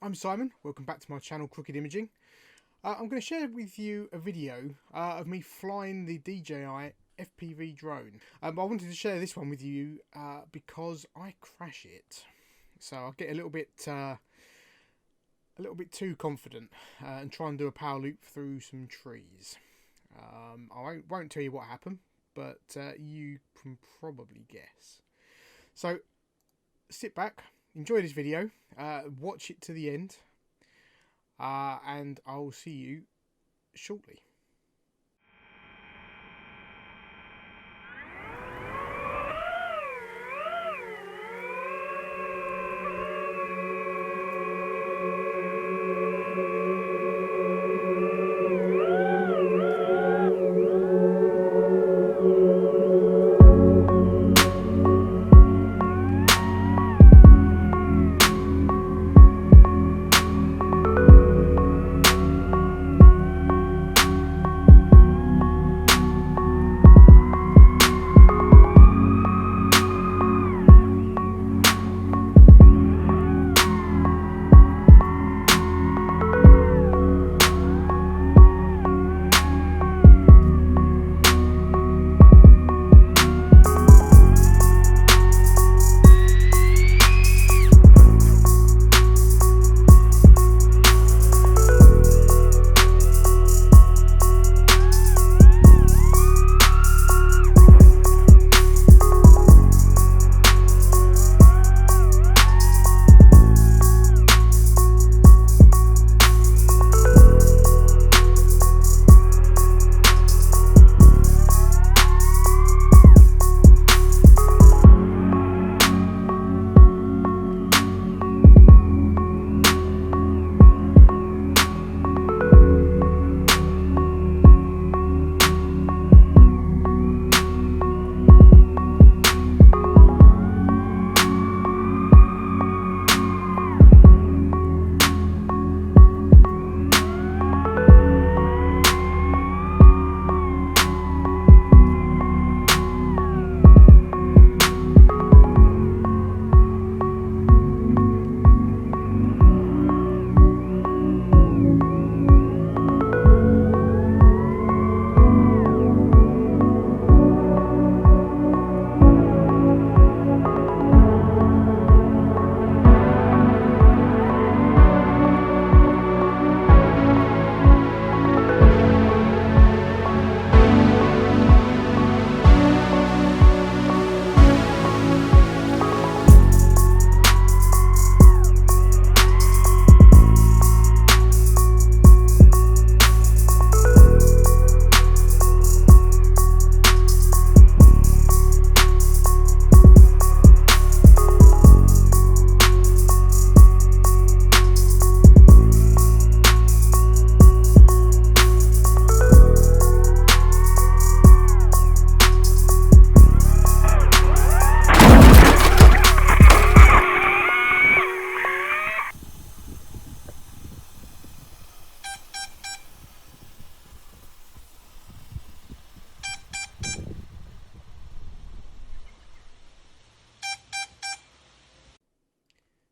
I'm Simon, welcome back to my channel Crooked Imaging. I'm going to share with you a video of me flying the DJI FPV drone. I wanted to share this one with you because I crash it. So I get a little bit too confident and try and do a power loop through some trees. I won't tell you what happened, but you can probably guess. So sit back, enjoy this video, watch it to the end, and I'll see you shortly.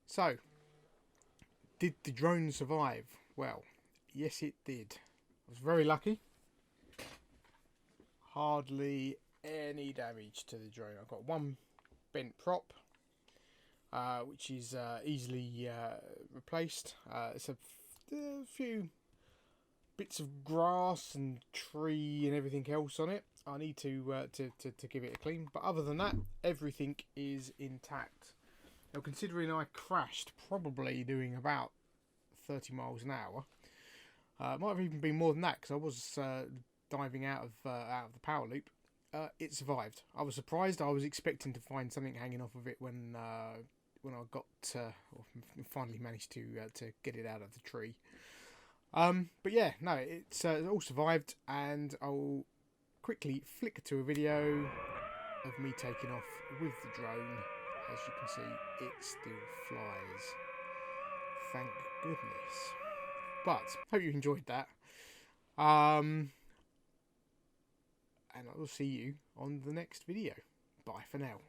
So, did the drone survive? Well, yes it did. I was very lucky. Hardly any damage to the drone. I've got one bent prop, which is easily replaced. It's a few bits of grass and tree and everything else on it. I need to give it a clean, but other than that, everything is intact. Now, considering I crashed probably doing about 30 miles an hour, might have even been more than that because I was diving out of the power loop. It survived. I was surprised. I was expecting to find something hanging off of it when I got or finally managed to get it out of the tree. But yeah, no, it's all survived, and I'll quickly flick to a video of me taking off with the drone. As you can see, it still flies. Thank goodness. But hope you enjoyed that. And I will see you on the next video. Bye for now.